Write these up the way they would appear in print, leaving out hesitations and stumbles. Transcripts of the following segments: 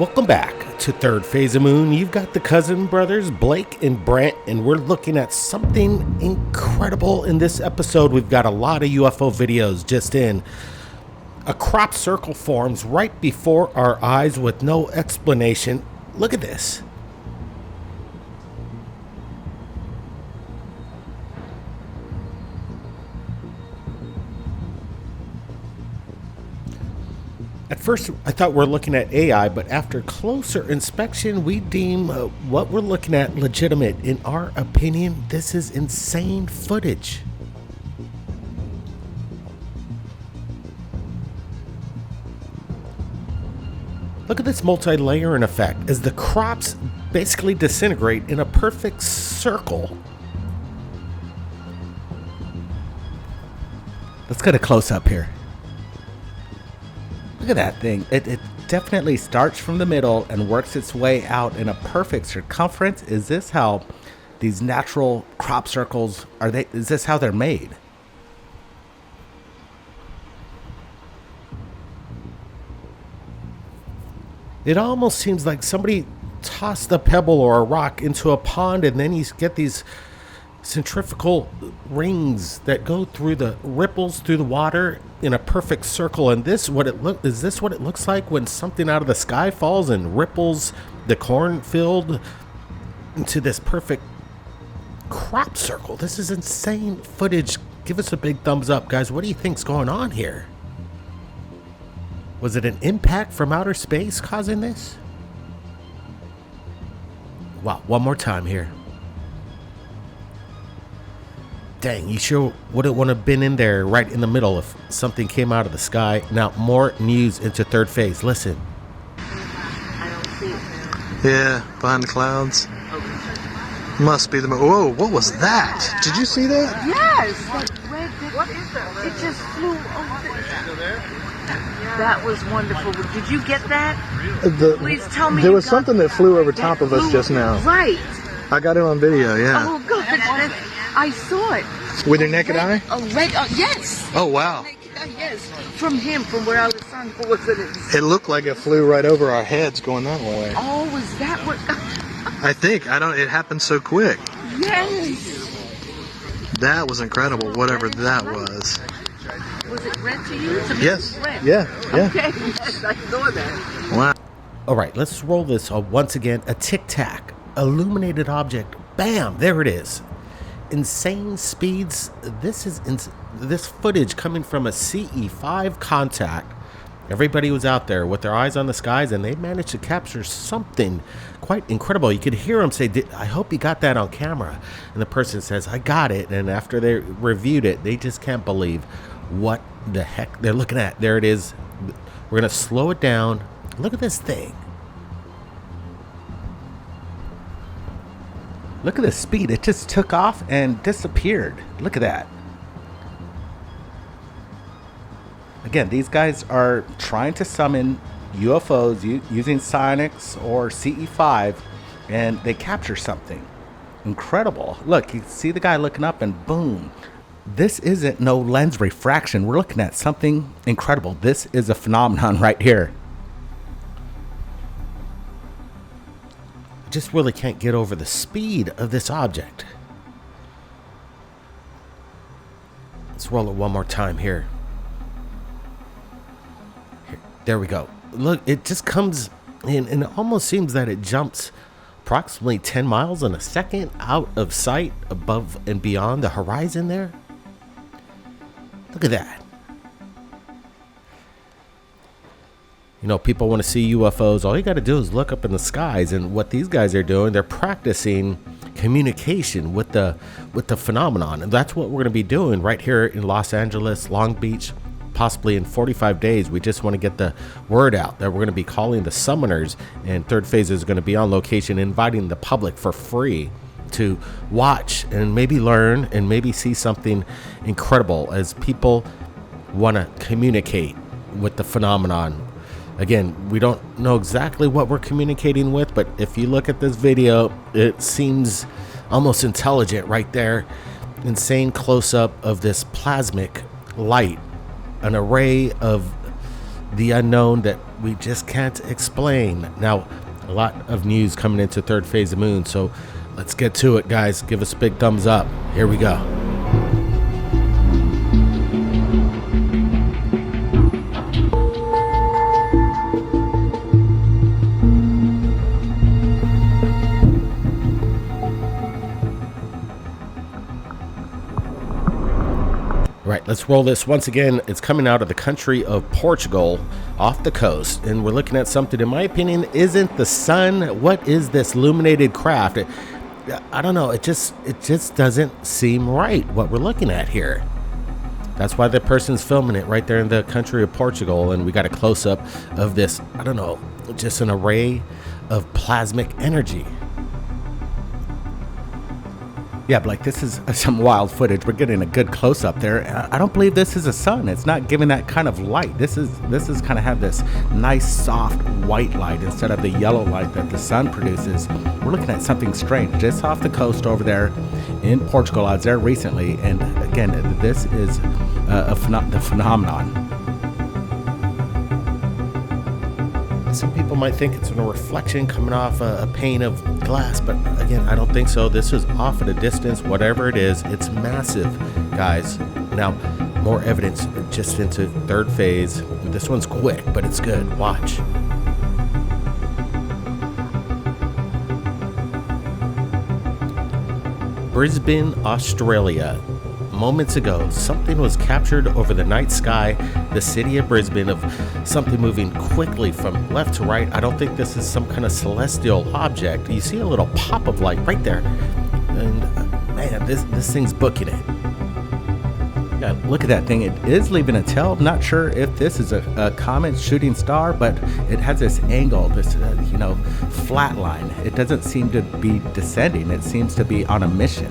Welcome back to Third Phase of Moon. You've got the cousin brothers, Blake and Brent, and we're looking at something incredible in this episode. We've got a lot of UFO videos just in. A crop circle forms right before our eyes with no explanation. Look at this. At first, I thought we're looking at AI, but after closer inspection, we deem what we're looking at legitimate. In our opinion, this is insane footage. Look at this multi-layering effect as the crops basically disintegrate in a perfect circle. Let's get a close-up here. Look at that thing. It definitely starts from the middle and works its way out in a perfect circumference. Is this how these natural crop circles are? Is this how they're made? It almost seems like somebody tossed a pebble or a rock into a pond, and then you get these centrifugal rings that go through the ripples through the water in a perfect circle. And is this what it looks like when something out of the sky falls and ripples the cornfield into this perfect crop circle? This is insane footage. Give us a big thumbs up, guys. What do you think's going on here? Was it an impact from outer space causing this? Wow, one more time here. Dang, you sure wouldn't want to have been in there right in the middle if something came out of the sky. Now, more news into Third Phase. Listen. I don't see it now. Yeah, behind the clouds. Must be the... Whoa, what was that? Did you see that? Yes! That red... What is that? It just flew over. Still there? That was wonderful. Did you get that? Please tell me. There was something that flew over top of us just now. Right. I got it on video, yeah. Oh, good. I saw it. With your naked eye? Oh, yes. Oh, wow. Yes. From where I was on. It looked like it flew right over our heads going that way. Oh, was that what? I think. It happened so quick. Yes. That was incredible, whatever that was. Was it red to you? To me, yes. Red. Yeah. Okay. Yes, I saw that. Wow. All right, let's roll this once again. A tic-tac, illuminated object. Bam, there it is. Insane speeds. This footage coming from a CE5 contact. Everybody was out there with their eyes on the skies, and they managed to capture something quite incredible. You could hear them say, I hope you got that on camera. And the person says, I got it. And after they reviewed it, they just can't believe what the heck they're looking at. There it is. We're going to slow it down. Look at this thing. Look at the speed. It just took off and disappeared. Look at that. Again, these guys are trying to summon UFOs using sightings or CE5, and they capture something incredible. Look, you see the guy looking up and boom. This isn't no lens refraction. We're looking at something incredible. This is a phenomenon right here. Just really can't get over the speed of this object. Let's roll it one more time here. There we go. Look, it just comes in, and it almost seems that it jumps approximately 10 miles in a second out of sight above and beyond the horizon there. Look at that. You know, people want to see UFOs. All you got to do is look up in the skies, and what these guys are doing, they're practicing communication with the phenomenon, and that's what we're going to be doing right here in Los Angeles, Long Beach, possibly in 45 days. We just want to get the word out that we're going to be calling the summoners, and Third Phase is going to be on location, inviting the public for free to watch and maybe learn and maybe see something incredible as people want to communicate with the phenomenon. Again, we don't know exactly what we're communicating with, but if you look at this video, it seems almost intelligent right there. Insane close-up of this plasmic light, an array of the unknown that we just can't explain. Now, a lot of news coming into Third Phase of Moon, so let's get to it, guys. Give us a big thumbs up. Here we go. Right, let's roll this. Once again, it's coming out of the country of Portugal, off the coast, and we're looking at something, in my opinion, isn't the sun. What is this illuminated craft? I don't know. It just doesn't seem right, what we're looking at here. That's why the person's filming it right there in the country of Portugal, and we got a close-up of this, I don't know, just an array of plasmic energy. Yeah, but like, this is some wild footage. We're getting a good close-up there. I don't believe this is a sun. It's not giving that kind of light. This is kind of have this nice soft white light instead of the yellow light that the sun produces. We're looking at something strange just off the coast over there in Portugal. I was there recently, and again, this is the phenomenon. Some people might think it's a reflection coming off a pane of glass, but again, I don't think so. This is off at a distance. Whatever it is, it's massive, guys. Now, more evidence just into third phase. This one's quick, but it's good. Watch. Brisbane, Australia. Moments ago, something was captured over the night sky, the city of Brisbane, of something moving quickly from left to right. I don't think this is some kind of celestial object. You see a little pop of light right there, and man, this thing's booking it. Yeah, look at that thing. It is leaving a tail. I'm not sure if this is a comet shooting star, but it has this angle, this flat line. It doesn't seem to be descending. It seems to be on a mission.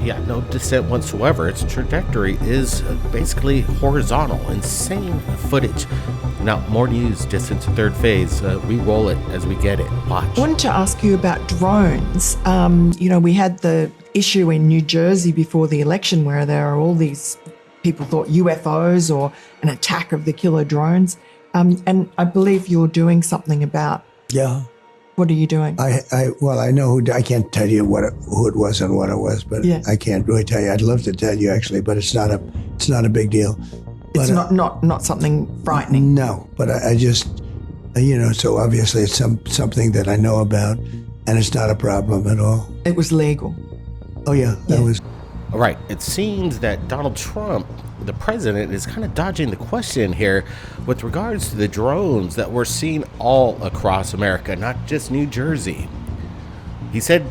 Yeah, no descent whatsoever. Its trajectory is basically horizontal. Insane footage. Now, more news just into third phase. We roll it as we get it. Watch. I wanted to ask you about drones. We had the issue in New Jersey before the election where there are all these people thought UFOs or an attack of the killer drones. And I believe you're doing something about. Yeah. What are you doing? I know who. I can't tell you who it was and what it was, but yeah. I can't really tell you. I'd love to tell you actually, but it's not a big deal. It's not something frightening. No, but I just, so obviously it's something that I know about, and it's not a problem at all. It was legal. Oh yeah, that was. All right. It seems that Donald Trump, the president, is kind of dodging the question here with regards to the drones that we're seeing all across America, not just New Jersey. He said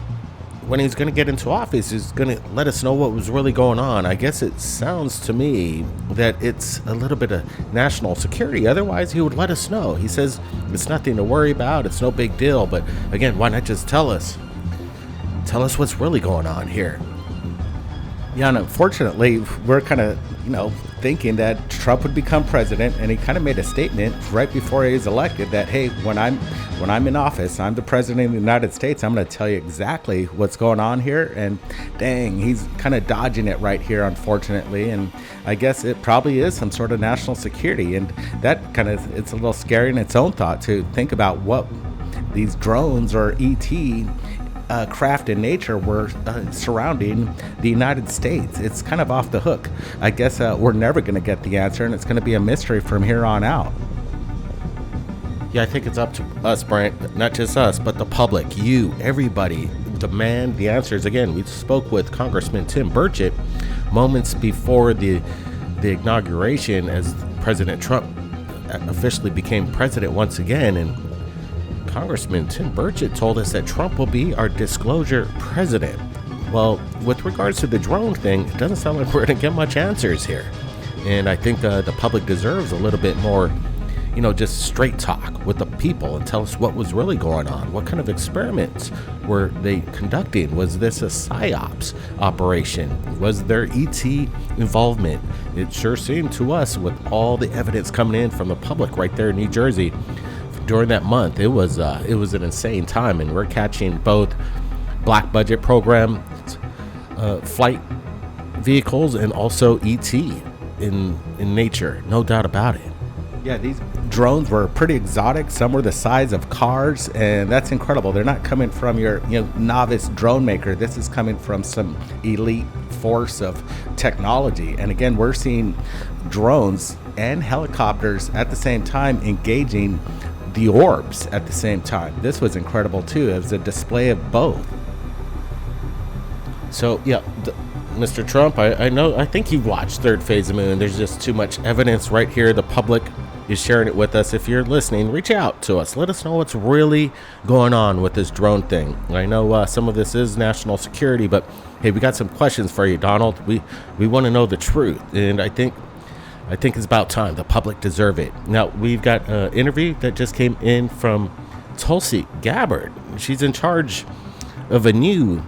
when he was going to get into office, he's going to let us know what was really going on. I guess it sounds to me that it's a little bit of national security. Otherwise, he would let us know. He says it's nothing to worry about. It's no big deal. But again, why not just tell us? Tell us what's really going on here. Yeah, and unfortunately, we're kind of, thinking that Trump would become president, and he kind of made a statement right before he was elected that, hey, when I'm in office, I'm the president of the United States, I'm going to tell you exactly what's going on here. And dang, he's kind of dodging it right here, unfortunately. And I guess it probably is some sort of national security, and that it's a little scary in its own thought to think about what these drones or ET craft in nature were surrounding the United States. It's kind of off the hook. I guess we're never going to get the answer, and it's going to be a mystery from here on out. Yeah, I think it's up to us, Brent, not just us, but the public, you, everybody, demand the answers. Again, we spoke with Congressman Tim Burchett moments before the inauguration as President Trump officially became president once again, and Congressman Tim Burchett told us that Trump will be our disclosure president. Well, with regards to the drone thing, it doesn't sound like we're going to get much answers here. And I think the public deserves a little bit more, just straight talk with the people and tell us what was really going on. What kind of experiments were they conducting? Was this a PSYOPs operation? Was there ET involvement? It sure seemed to us, with all the evidence coming in from the public right there in New Jersey, during that month, it was an insane time, and we're catching both black budget program flight vehicles and also ET in nature, no doubt about it. Yeah, drones were pretty exotic. Some were the size of cars, and that's incredible. They're not coming from your novice drone maker. This is coming from some elite force of technology. And again, we're seeing drones and helicopters at the same time engaging the orbs at the same time. This was incredible too. It was a display of both. So yeah, Mr. Trump, I think you've watched Third Phase of Moon. There's just too much evidence right here. The public is sharing it with us. If you're listening, reach out to us. Let us know what's really going on with this drone thing. I know some of this is national security, but hey, we got some questions for you, Donald. We want to know the truth, and I think it's about time. The public deserve it. Now, we've got an interview that just came in from Tulsi Gabbard. She's in charge of a new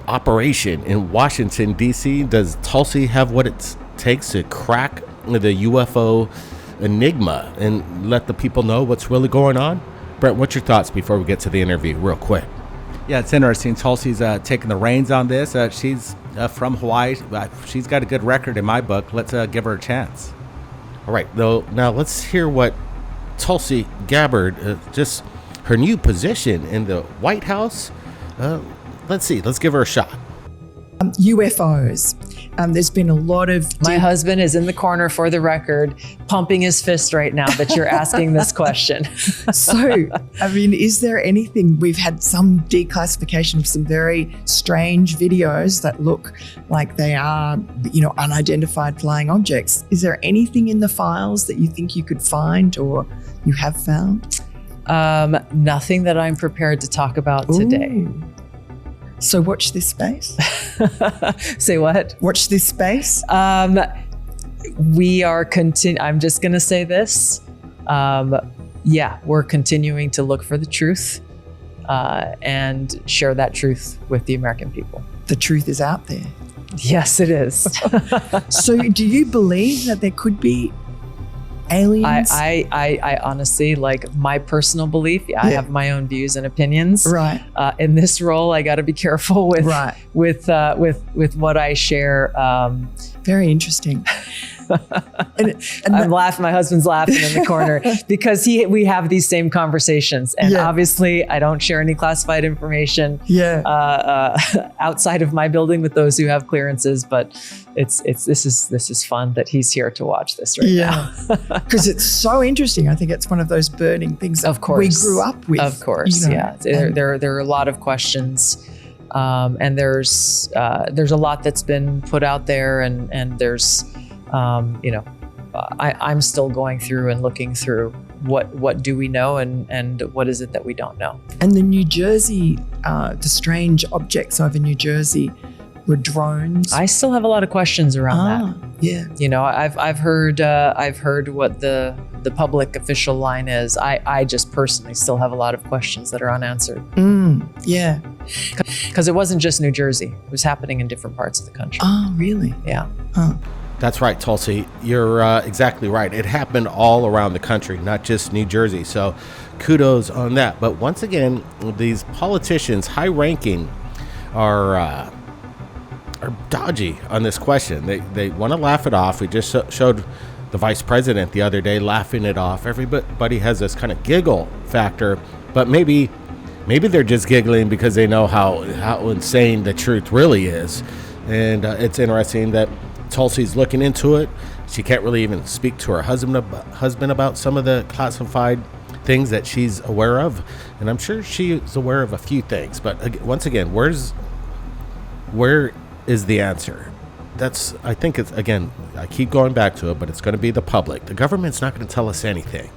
operation in Washington, D.C. Does Tulsi have what it takes to crack the UFO enigma and let the people know what's really going on? Brent, what's your thoughts before we get to the interview real quick? Yeah, it's interesting. Tulsi's taking the reins on this. She's from Hawaii. She's got a good record in my book. Let's give her a chance. All right. Now let's hear what Tulsi Gabbard, just her new position in the White House. Let's see. Let's give her a shot. UFOs. There's been a lot of... My husband is in the corner, for the record, pumping his fist right now that you're asking this question. So, I mean, is there anything... We've had some declassification of some very strange videos that look like they are, unidentified flying objects. Is there anything in the files that you think you could find or you have found? Nothing that I'm prepared to talk about today. Ooh. So watch this space. Say what? Watch this space. We are I'm just going to say this. We're continuing to look for the truth and share that truth with the American people. The truth is out there. Yes, it is. So do you believe that there could be aliens? I honestly, like, my personal belief, I have my own views and opinions. Right. In this role, I got to be careful with what I share. Very interesting. and I'm laughing. My husband's laughing in the corner because we have these same conversations, and obviously I don't share any classified information outside of my building with those who have clearances. But this is fun that he's here to watch this right now. Because it's so interesting. I think it's one of those burning things that we grew up with. Of course, there are a lot of questions. And there's a lot that's been put out there, and there's, I'm still going through and looking through what do we know and what is it that we don't know. And the New Jersey, the strange objects over New Jersey were drones. I still have a lot of questions around that. Yeah. I've heard what the public official line is. I just personally still have a lot of questions that are unanswered. Yeah. Because it wasn't just New Jersey. It was happening in different parts of the country. Oh, really? Yeah. Huh. That's right, Tulsi. You're exactly right. It happened all around the country, not just New Jersey. So kudos on that. But once again, these politicians, high-ranking, are dodgy on this question. They want to laugh it off. We just showed the vice president the other day laughing it off. Everybody has this kind of giggle factor, but maybe they're just giggling because they know how insane the truth really is. And it's interesting that Tulsi's looking into it. She can't really even speak to her husband about some of the classified things that she's aware of, and I'm sure she's aware of a few things. But once again, where is the answer? I think it's, again, I keep going back to it, but it's going to be the public. The government's not going to tell us anything.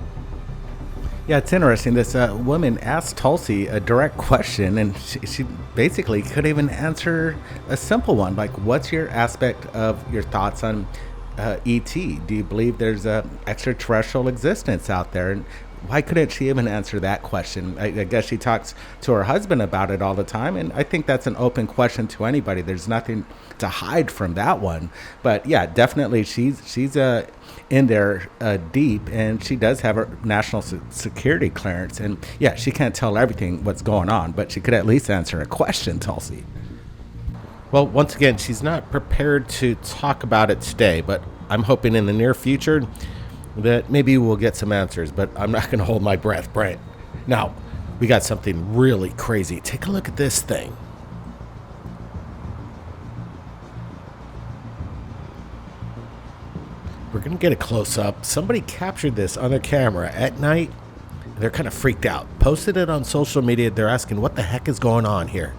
Yeah, it's interesting. This woman asked Tulsi a direct question, and she basically couldn't even answer a simple one. Like, what's your aspect of your thoughts on E.T.? Do you believe there's a extraterrestrial existence out there? And why couldn't she even answer that question? I guess she talks to her husband about it all the time, and I think that's an open question to anybody. There's nothing to hide from that one. But yeah, definitely she's in there deep, and she does have a national security clearance, and yeah, she can't tell everything what's going on, but she could at least answer a question, Tulsi. Well, once again, she's not prepared to talk about it today, but I'm hoping in the near future that maybe we'll get some answers, but I'm not going to hold my breath, Brent. Now, we got something really crazy. Take a look at this thing. We're going to get a close-up. Somebody captured this on their camera at night. They're kind of freaked out. Posted it on social media. They're asking, what the heck is going on here?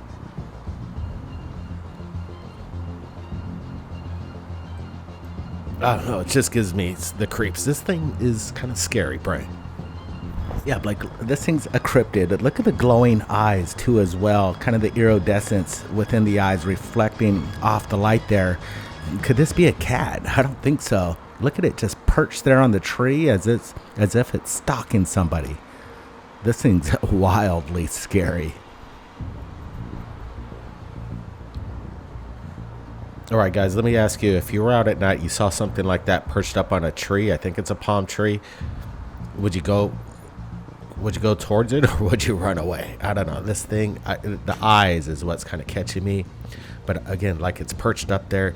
I don't know. It just gives me the creeps. This thing is kind of scary, Brian. Yeah, like this thing's a cryptid. Look at the glowing eyes too as well. Kind of the iridescence within the eyes reflecting off the light there. Could this be a cat? I don't think so. Look at it just perched there on the tree as if it's stalking somebody. This thing's wildly scary. All right, guys, let me ask you, if you were out at night, you saw something like that perched up on a tree, I think it's a palm tree, would you go towards it, or would you run away? I don't know. This thing, the eyes is what's kind of catching me. But again, like it's perched up there.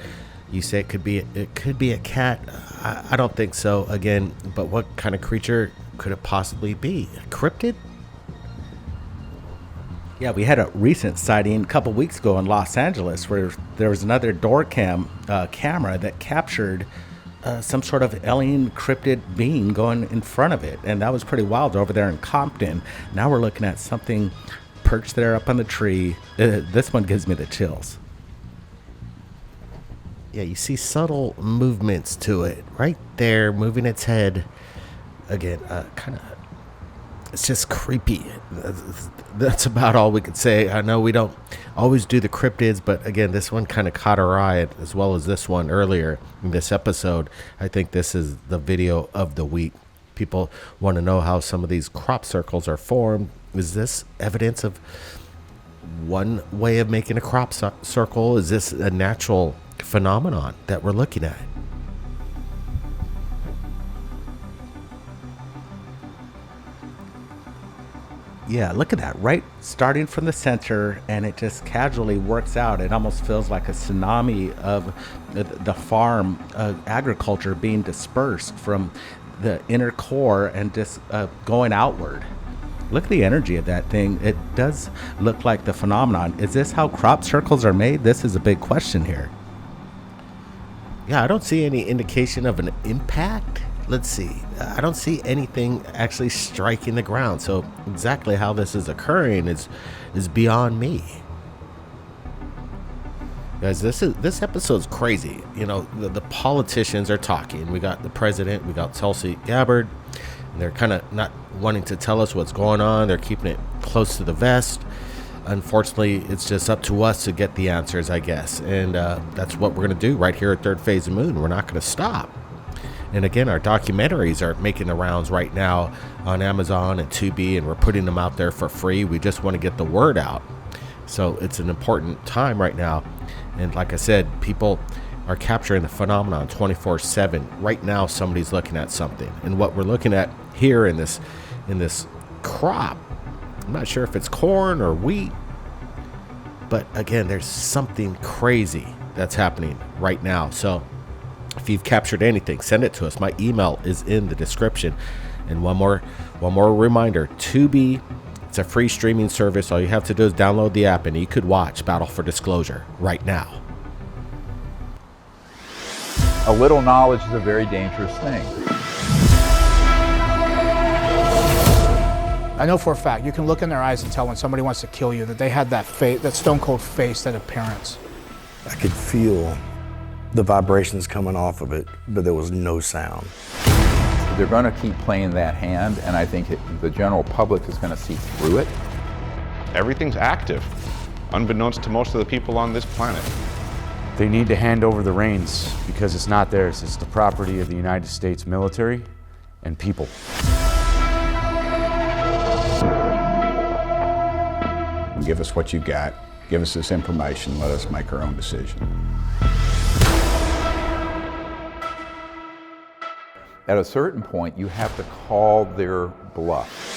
You say it could be a cat. I don't think so. Again, but what kind of creature could it possibly be? A cryptid? Yeah, we had a recent sighting a couple weeks ago in Los Angeles where there was another door camera that captured some sort of alien cryptid being going in front of it. And that was pretty wild over there in Compton. Now we're looking at something perched there up on the tree. This one gives me the chills. Yeah, you see subtle movements to it right there, moving its head. Again, kind of, it's just creepy. That's about all we could say. I know we don't always do the cryptids, but again, this one kind of caught our eye, as well as this one earlier in this episode. I think this is the video of the week. People want to know how some of these crop circles are formed. Is this evidence of one way of making a crop circle? Is this a natural phenomenon that we're looking at? Yeah, look at that, right? Starting from the center, and it just casually works out. It almost feels like a tsunami of the farm agriculture being dispersed from the inner core and just going outward. Look at the energy of that thing. It does look like the phenomenon. Is this how crop circles are made? This is a big question here. Yeah, I don't see any indication of an impact. Let's see. I don't see anything actually striking the ground. So exactly how this is occurring is beyond me. Guys, this episode's crazy. You know, the politicians are talking. We got the president, we got Tulsi, Gabbard, and they're kind of not wanting to tell us what's going on. They're keeping it close to the vest. Unfortunately, it's just up to us to get the answers, I guess. And that's what we're going to do right here at Third Phase of Moon. We're not going to stop. And again, our documentaries are making the rounds right now on Amazon and Tubi, and we're putting them out there for free. We just want to get the word out. So it's an important time right now. And like I said, people are capturing the phenomenon 24/7. Right now, somebody's looking at something. And what we're looking at here in this crop, I'm not sure if it's corn or wheat, but again, there's something crazy that's happening right now. So if you've captured anything, send it to us. My email is in the description. And one more reminder, Tubi, it's a free streaming service. All you have to do is download the app and you could watch Battle for Disclosure right now. A little knowledge is a very dangerous thing. I know for a fact, you can look in their eyes and tell when somebody wants to kill you that they had that face, that stone cold face, that appearance. I could feel the vibrations coming off of it, but there was no sound. They're going to keep playing that hand, and I think the general public is going to see through it. Everything's active, unbeknownst to most of the people on this planet. They need to hand over the reins because it's not theirs. It's the property of the United States military and people. Give us what you got. Give us this information. Let us make our own decision. At a certain point, you have to call their bluff.